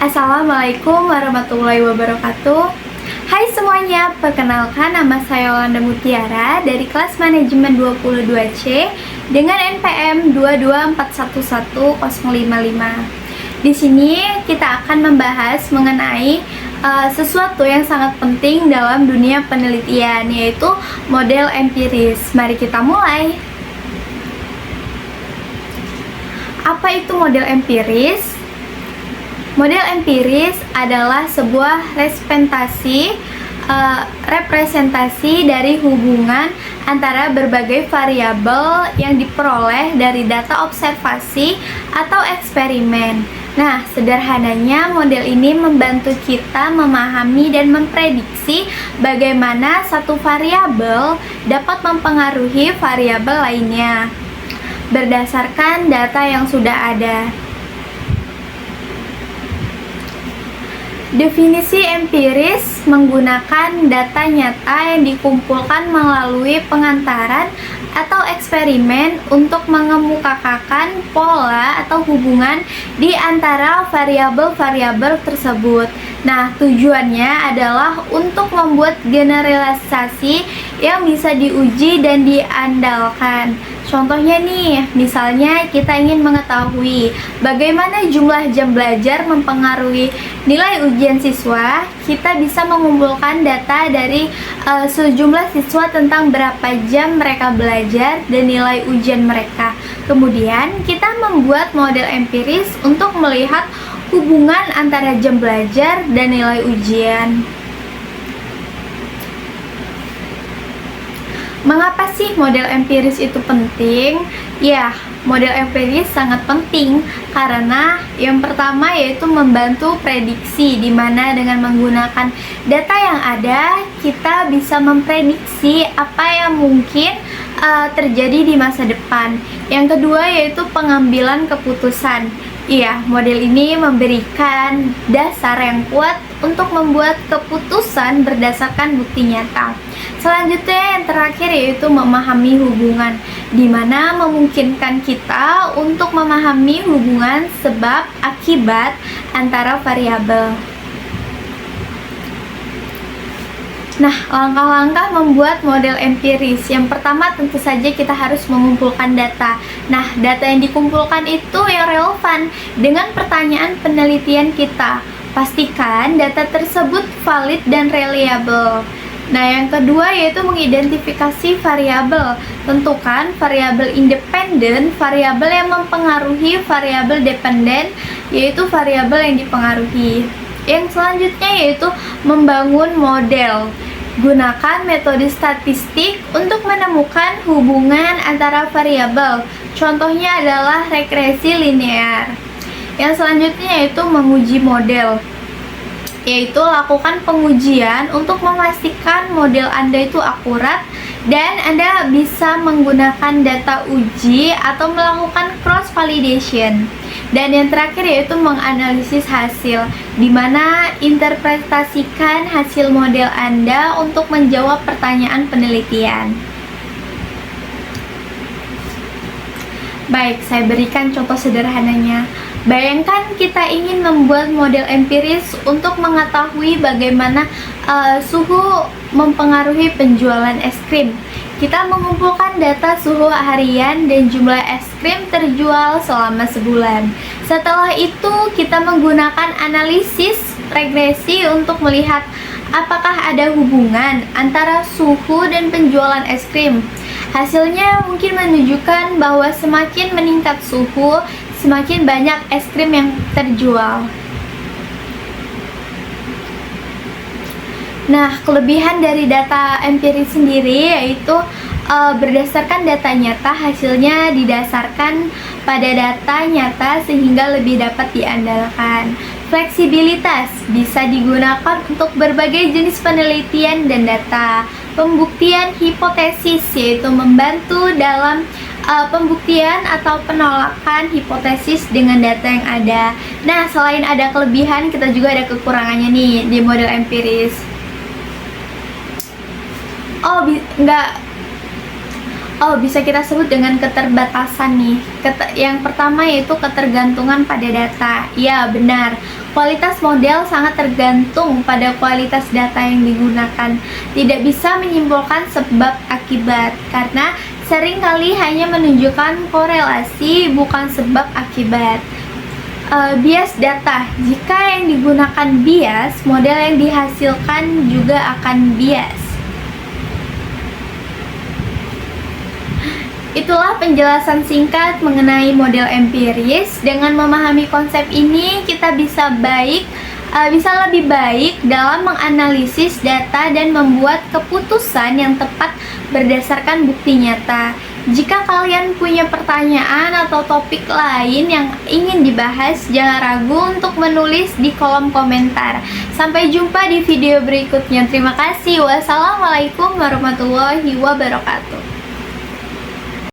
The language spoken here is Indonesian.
Assalamualaikum warahmatullahi wabarakatuh. Hai semuanya, perkenalkan nama saya Yolanda Mutiara dari kelas manajemen 22C dengan NPM 224110055. Di sini kita akan membahas mengenai sesuatu yang sangat penting dalam dunia penelitian, yaitu model empiris. Mari kita mulai. Apa itu model empiris? Model empiris adalah sebuah representasi dari hubungan antara berbagai variabel yang diperoleh dari data observasi atau eksperimen. Nah, sederhananya model ini membantu kita memahami dan memprediksi bagaimana satu variabel dapat mempengaruhi variabel lainnya berdasarkan data yang sudah ada. Definisi empiris menggunakan data nyata yang dikumpulkan melalui pengantaran atau eksperimen untuk mengemukakan pola atau hubungan di antara variabel-variabel tersebut. Nah, tujuannya adalah untuk membuat generalisasi yang bisa diuji dan diandalkan. Contohnya nih, misalnya kita ingin mengetahui bagaimana jumlah jam belajar mempengaruhi nilai ujian siswa. Kita bisa mengumpulkan data dari sejumlah siswa tentang berapa jam mereka belajar dan nilai ujian mereka. Kemudian kita membuat model empiris untuk melihat hubungan antara jam belajar dan nilai ujian. Mengapa sih model empiris itu penting? Ya, model empiris sangat penting karena yang pertama yaitu membantu prediksi, di mana dengan menggunakan data yang ada kita bisa memprediksi apa yang mungkin terjadi di masa depan. Yang kedua yaitu pengambilan keputusan. Iya, model ini memberikan dasar yang kuat untuk membuat keputusan berdasarkan bukti nyata. Selanjutnya yang terakhir yaitu memahami hubungan, di mana memungkinkan kita untuk memahami hubungan sebab akibat antara variabel. Nah, langkah-langkah membuat model empiris. Yang pertama tentu saja kita harus mengumpulkan data. Nah, data yang dikumpulkan itu yang relevan dengan pertanyaan penelitian kita. Pastikan data tersebut valid dan reliable. Nah, yang kedua yaitu mengidentifikasi variabel. Tentukan variabel independen, variabel yang mempengaruhi variabel dependen, yaitu variabel yang dipengaruhi. Yang selanjutnya yaitu membangun model. Gunakan metode statistik untuk menemukan hubungan antara variabel. Contohnya adalah regresi linear. Yang selanjutnya yaitu menguji model, yaitu lakukan pengujian untuk memastikan model Anda itu akurat dan Anda bisa menggunakan data uji atau melakukan cross validation. Dan yang terakhir yaitu menganalisis hasil, di mana interpretasikan hasil model Anda untuk menjawab pertanyaan penelitian. Baik, saya berikan contoh sederhananya. Bayangkan kita ingin membuat model empiris untuk mengetahui bagaimana suhu mempengaruhi penjualan es krim. Kita mengumpulkan data suhu harian dan jumlah es krim terjual selama sebulan. Setelah itu, kita menggunakan analisis regresi untuk melihat apakah ada hubungan antara suhu dan penjualan es krim. Hasilnya mungkin menunjukkan bahwa semakin meningkat suhu, semakin banyak es krim yang terjual. Nah, kelebihan dari data empiris sendiri yaitu berdasarkan data nyata, hasilnya didasarkan pada data nyata sehingga lebih dapat diandalkan. Fleksibilitas bisa digunakan untuk berbagai jenis penelitian dan data. Pembuktian hipotesis yaitu membantu dalam pembuktian atau penolakan hipotesis dengan data yang ada. Nah, selain ada kelebihan, kita juga ada kekurangannya nih di model empiris. Bisa kita sebut dengan keterbatasan nih. Yang pertama yaitu ketergantungan pada data. Ya, benar. Kualitas model sangat tergantung pada kualitas data yang digunakan. Tidak bisa menyimpulkan sebab akibat karena seringkali hanya menunjukkan korelasi bukan sebab akibat. Bias data. Jika yang digunakan bias, model yang dihasilkan juga akan bias. Itulah penjelasan singkat mengenai model empiris. Dengan memahami konsep ini, kita bisa lebih baik dalam menganalisis data dan membuat keputusan yang tepat berdasarkan bukti nyata. Jika kalian punya pertanyaan atau topik lain yang ingin dibahas, jangan ragu untuk menulis di kolom komentar. Sampai jumpa di video berikutnya. Terima kasih. Wassalamualaikum warahmatullahi wabarakatuh.